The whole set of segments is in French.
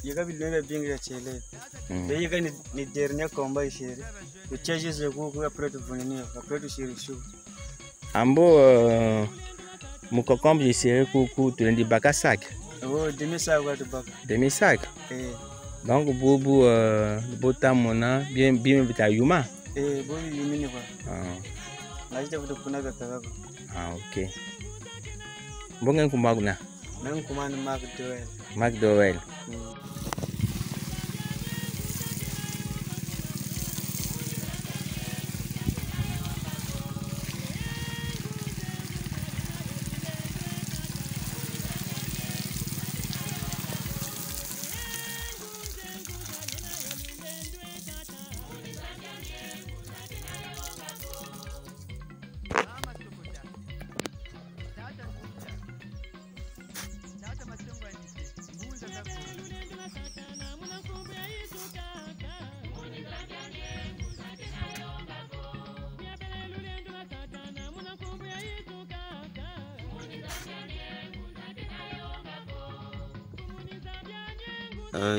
Yaga bilmeme bingira chele. Yaga ni dernier combat chéri. Le tchéji se goût après de venir, après de chéri chou. Ambo mon concombre c'est coucou tu l'as dit bac à sac. Oh demi-sac ou de bac. Demi-sac. Donc bobo botam mona bien bita yuma. Bobo yumini quoi. Ah. Là je te kuna gata. Ah ok. Bongen kumaguna. Même commande McDowell. McDowell.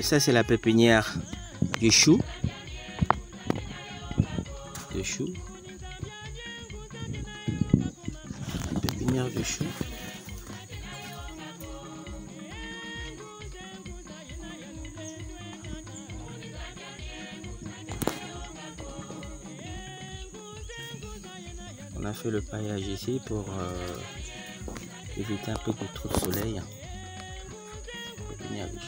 Ça c'est la pépinière du chou. La pépinière du chou. On a fait le paillage ici pour éviter un peu de trop de soleil. Pépinière du chou.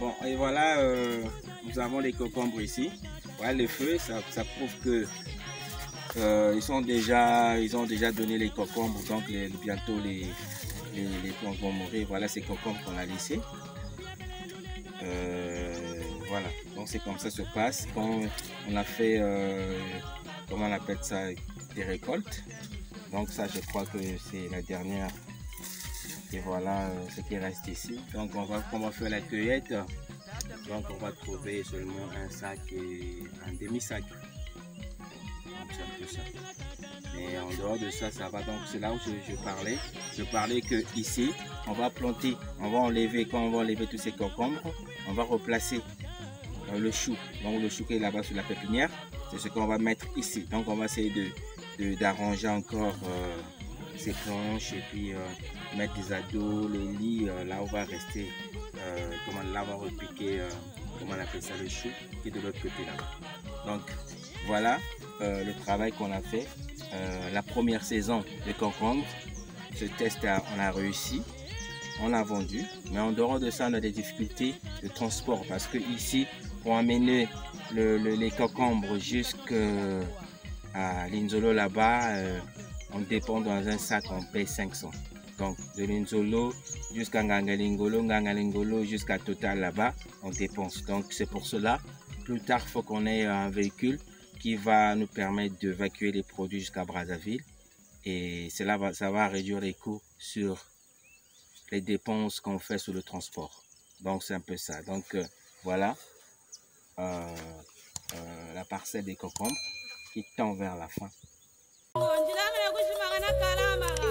Bon, et voilà, nous avons les concombres ici. Voilà les feuilles, ça prouve que ils ont déjà donné les concombres, donc bientôt les concombres vont mourir. Voilà ces concombres qu'on a laissés. Voilà, donc c'est comme ça se passe quand on a fait, comment on appelle ça, des récoltes. Donc ça, je crois que c'est la dernière. Et voilà ce qui reste ici. Donc on va faire la cueillette. Donc on va trouver seulement un sac et un demi-sac. Donc c'est un peu ça. Mais en dehors de ça, ça va. Donc c'est là où je parlais. Je parlais que ici, on va planter, on va enlever, quand on va enlever tous ces concombres, on va replacer le chou. Donc le chou qui est là-bas sur la pépinière, c'est ce qu'on va mettre ici. Donc on va essayer d'arranger encore ces planches et puis mettre des ados, le lit, là on va rester, là on va repiquer, comment on appelle ça, le chou qui est de l'autre côté là-bas. Donc voilà le travail qu'on a fait. La première saison de concombre, ce test on a réussi, on a vendu, mais en dehors de ça on a des difficultés de transport parce que ici pour amener les concombres jusqu'à Linzolo là-bas, on dépend dans un sac, on paye 500. Donc de Linzolo jusqu'à Ngangalingolo jusqu'à Total là-bas, on dépense. Donc c'est pour cela, plus tard, il faut qu'on ait un véhicule qui va nous permettre d'évacuer les produits jusqu'à Brazzaville. Et cela ça va réduire les coûts sur les dépenses qu'on fait sur le transport. Donc c'est un peu ça. Donc voilà la parcelle des concombres qui tend vers la fin.